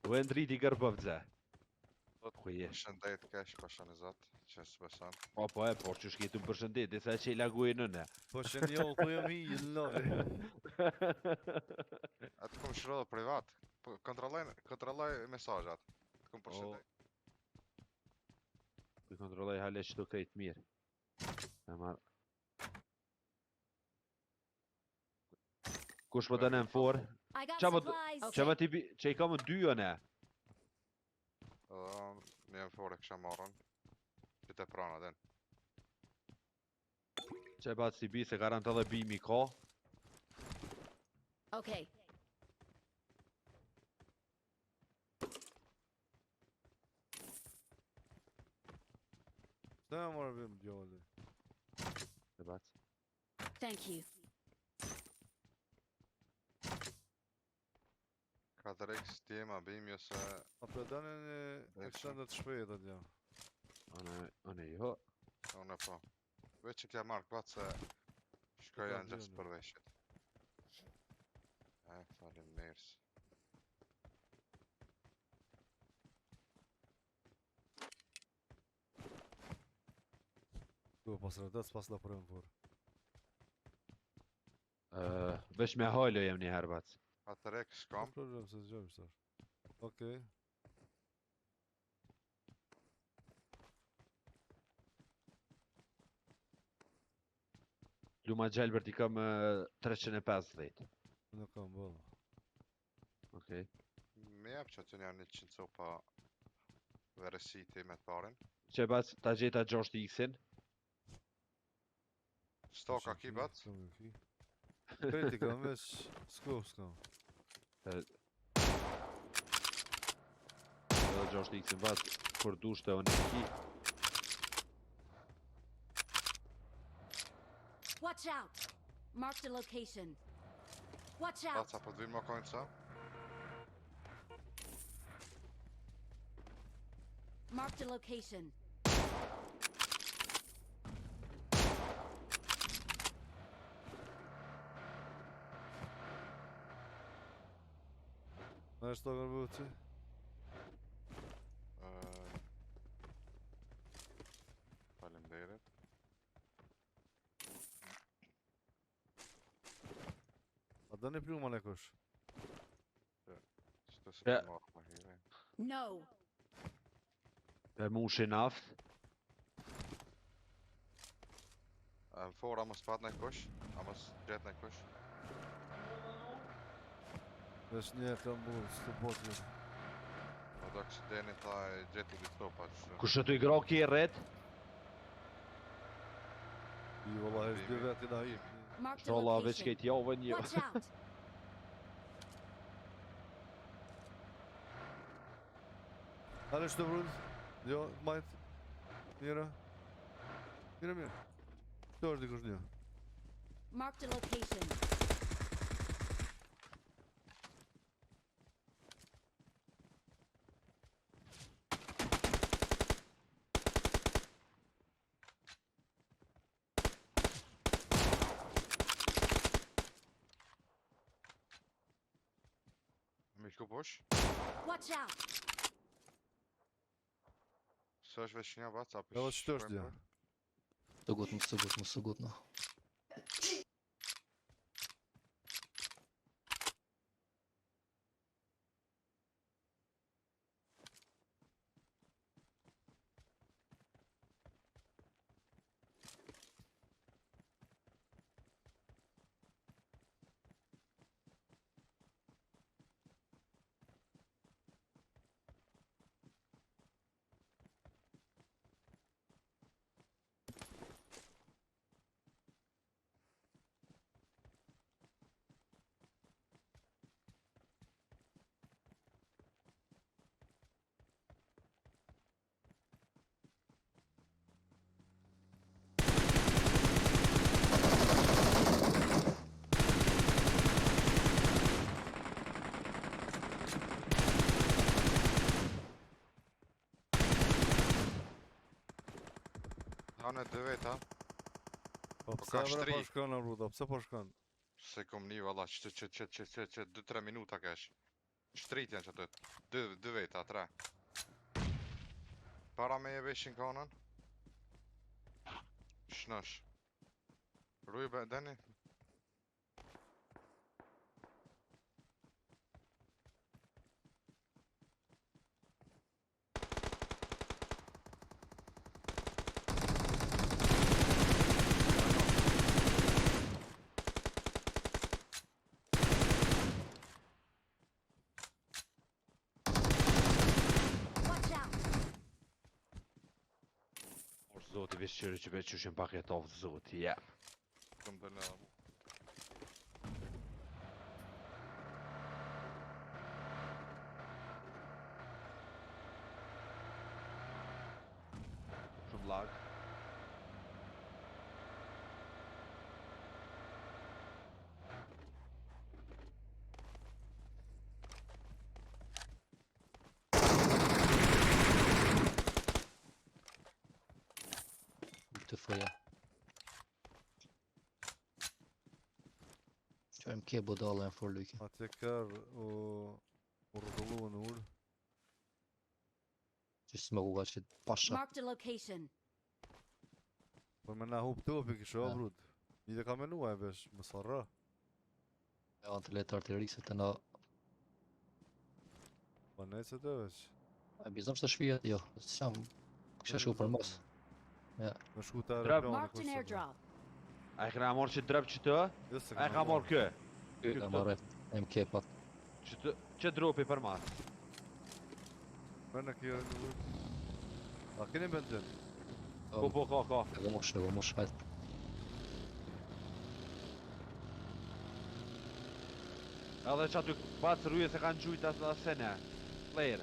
U e ndriti gërbëvdze. Ku je? Shëndet kesh, pasha në zot, që së beson. Po e, por që shketu më përshëndet, dhe sa që i lagu e nëne. Po që një u thujem hi, në lovi. Atë kom shrodhë privat, po kontrolloj mesazhat. Të kom përshëndet. Ku kontrolloj hale që të krejt mirë. E marë. Kush po dënë në forë? I got Qa po supplies. Qa më tipi, që i kam në dy jone? Një më fore kësha marrën. Që të prana den. Që e batë si bi se garant edhe bimi ka. Okay. Së në marrë vim djoli. E batë. Thank you. 4x t'jema bim jo se... A për dënë një ekstendet shpejt atë jam. Ane jo. Unë po. Veç që kja marrë këtë se... Shkoj janë gjithë Vjen. përveshjet. Falim nërës. Tu e pas rëdet, s'pas la përëm forë. Vesh me hajlo jem një herë batë. 4x Kam kam. problem se zgjojmë shtash. Okej. Luma Gjelbert i kam 350. Në kam bëllë. Okej. Me jep që të janë 100 copa... Verësiti me të parin. Që e batë ta gjeta 6x-in. Stoka ki bat. Kam e ki. Kreti kam veç, s'kop s'kam. Edhe 6x-in batë. Kur dushte o një ki. Watch out. Marked a location. Watch out. Baca po të vinë më kojnë sa. Marked a location. Në është të gërbu që? Faleminderit. A dëni pluma në kush? Qëtë se Ja. të marrë më hire. No. E mu shinaft. Më fora mos pat në kush. A mos gjetë në kush. Veç një e kam burë, s'të botë një. Po do kështë deni tha e gjeti di stopa që... Kush të i gra ki e rret? I valla e shdi vetin a i. Marked a Shtrolla veç location. kejt javën një. Watch out. Hale shtë vrund? Jo, majtë. Mira. Mira. Të është dikush një. Marked a location. Mi shku push. Watch out. Së është veç një baca. Edhe qëtë është një. Согутно. Hanë e dy veta. Po pse ka vre shtri. po shkon në ruta, pse po shkon? Se kom një valla që 2-3 minuta kesh. Shtrit janë që të dy veta, 3. Para me e veshin kanën. Shnosh. Rujbe, Deni. Watch out! Orë zoti vishqyri që veç qyshin paketov zoti, ja. Këm të në... Shumë lag. Të foja. Qërëm ke bodala në for lyke. Atje kër u rrotullu në ur. Që s'me ku ka që pasha. Marked a location. Por me na hup topi kisho Ja. brut. I dhe ka menua e vesh, më sarra. E anë të letë artillerikse të na... Pa nejse të vesh. E bizëm së të shvijet, jo. S'jam... Kështë shku për mos. Me shku të Drap. aeroplani Marked an airdrop. A e këna morë që drep që të? Jo se A e ka morë kë? Ky e marrë MK pak. Që dropi për mas? Mërë në kjerë në ur. A keni benzin? Po, ka. E go mosh, hajt. Edhe që aty bacë rruje se kanë gjujt atë asene. Player.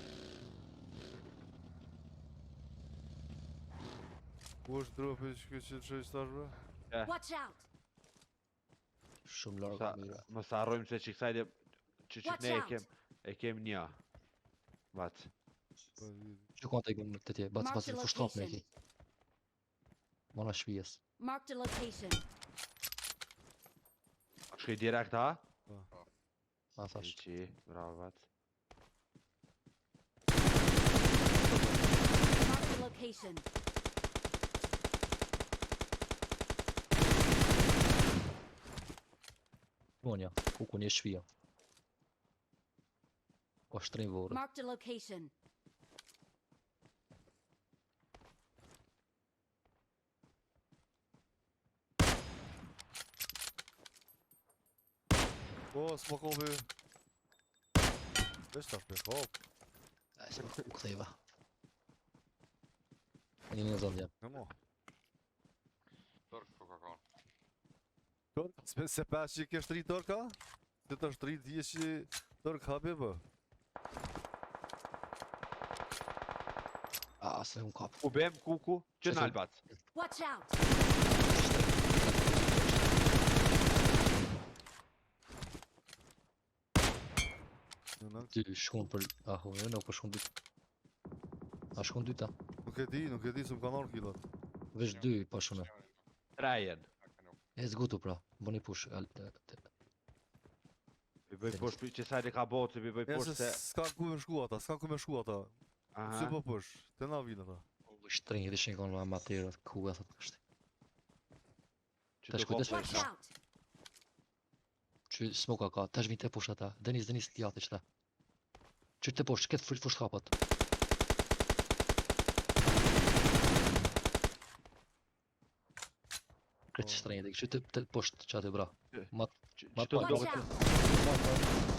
Ku është dropi që që të shëjstash bre? Watch out! Shumë largë mira. Mos harrojmë se që kësajde që Watch ne out. e kem një. Bacë. Po, i- Që konë të ikim të tje, bac Marked a fushtrop me location. ki. Mona shvijes. Marked a location. Shkej direkt ha? A thash. Që, bravo bacë. Marked a location. Vonja, ku ku një shvija. Ka shtrim vorë. Marked a location. Po, s'ma kopi. Vesh tash për kop. E se u ktheva. Një një zonë jam. Në mo. Tërk, ku ka kanë. Tërk? Se pas që ke shtri tërka? Se të shtri t'je që tërk hapi bë. A, se unë kap. Ku bem, ku? Që Qe nalë bacë. Watch out! Në në. Ty shkon për... Aho, jo, nuk për shkon dytë. A shkon dyta? Nuk e di se më kanë arë killat. Vesh dy pa shune. Trajen. E zgutu pra, bëni push. Vi bëj posh për që sajde ka botë, vi bëj E posh se se... s'ka ku me shku ata, s'ka ku me shku ata. Si Aha. po pësh, të na vinë ata. Shtrinjë dhe shikon në amaterët, ku e thot kështë. Që Tash të kujdes. kopë Watch out! Që smoka ka, tash vin të push ata. Denis t'jati qëta. Që të push, këtë fush kapat. Këtë shtrinjë dhe, që të push që atë bra. Që Ma të pa, do... Watch out!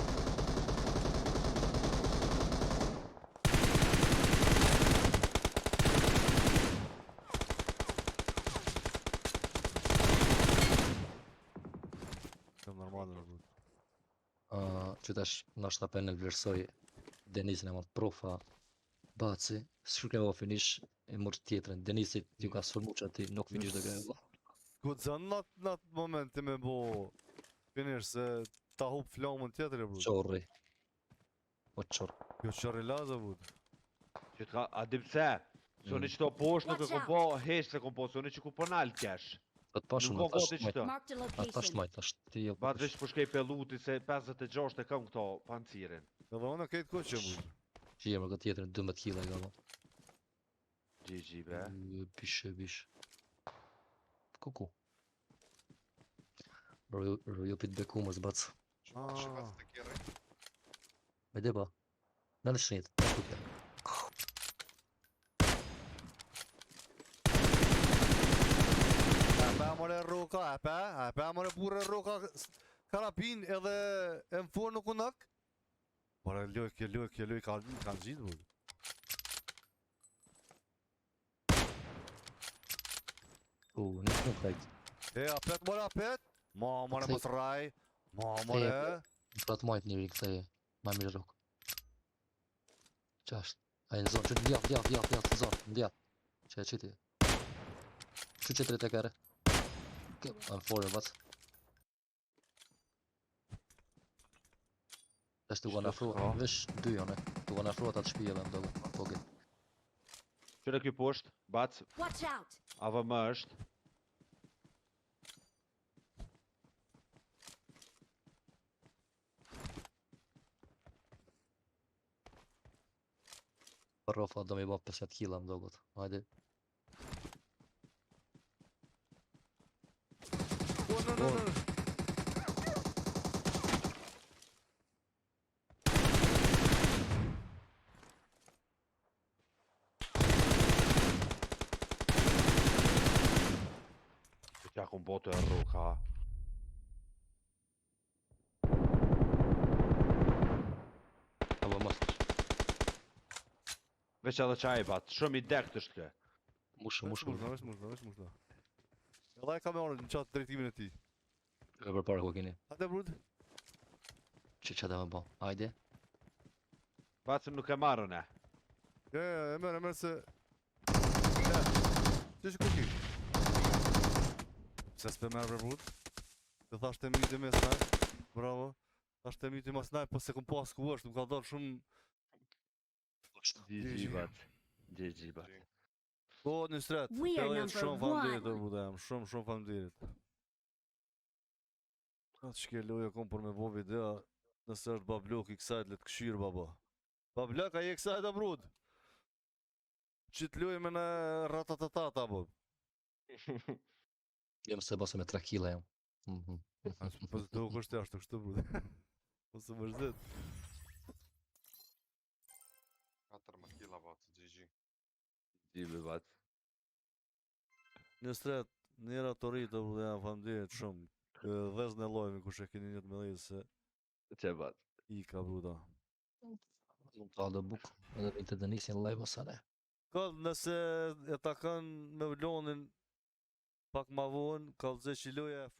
Kam normal në rrugë. Që tash nashta për në vlerësoj Denisin e marrë profa Baci, shkruaj o finish e mërë tjetërën. Denisi t'ju ka sformu që ati nuk finish dhe gajë. Ku të zanë në atë moment të me bo finish se ta hup flamën tjetër e brud. Qorri. O qorri. Kjo qërri laza bud. Që t'ka... A di pse? Soni që to posh nuk e Watch kom out. po hesh se kom po, soni që ku po nalë kesh. Do të pashun, Nuk tash gati majt. qëto. Marked a Tash location. majt, tash ti jo. Batë veç po shkej pelluti se 56 e kam këto pancirin. Edhe unë këtë kohë që mu. Që jemër këtë tjetër 12 kila i gaba. GG be. Bish. Kuku. Rojopit bekumës bac. Shifat të kjerë. Me deba. Në në shnit. Epe amore roka, epe amore burre roka karabin edhe M4 nuk unak. Para kjo loj kanë gjitë bu. Nuk nuk kajt. E, apet. Ma, more mos raj. Ma, Kthej, more. Pra të majt njëri këthej. Ma mirë rok. Qasht. A në zonë, që ndjat, në zonë, ndjat. Që e qiti. Që qëtëri të kere. Në forë, bac. Tash të gana afru, ka? vesh dy jone. Të gana afru atat shpijeve më dogo. Pogi. Qëre ky poshtë, bac, Watch out! AVM është. Rofa do mi ba 50 kila më dogot. Hajde. No. Që akun botë e roka. Aba mos. Veç edhe qaj bat, shumë i dekt është kë. Mushë. Mushna. Edhe e ka me orë në qatë drejtimin e ti. E për para ku keni. Hajde brud. Që dhe me ba. Hajde. Bacim nuk e marrën e. E merë se... Që që kuki? Se s'pe merë për brud. Të thash të miti me snaj. Bravo. Thash të miti me snaj, po se kum pas ku është, më ka dorë shumë... GG bat. GG bat. O, një stret. We are Pellet number shumë famderit, one. brud jam. Shumë famderit. Atë që ke loja kom për me bo video, nëse është bablok i kësajt, le të këshirë baba. Bablok, a je kësajt a brud? Që të lojë me në ratatatata, bo. Jem se basa me 3 kila jam. Po të u kështë jashtë, kështë brud. Po se më shdet. 4 kila batë, GG. GG bat. Një stret, njëra të rritë, brud jam famderit shumë. Dhez në lojme kush e keni njët me dhejë se Që bat. i ka bruda. Nuk ta dhe buk. Edhe me të dënisin live asane. Kallë nëse e takon me vlonin pak ma vonë, kallë zë që loja e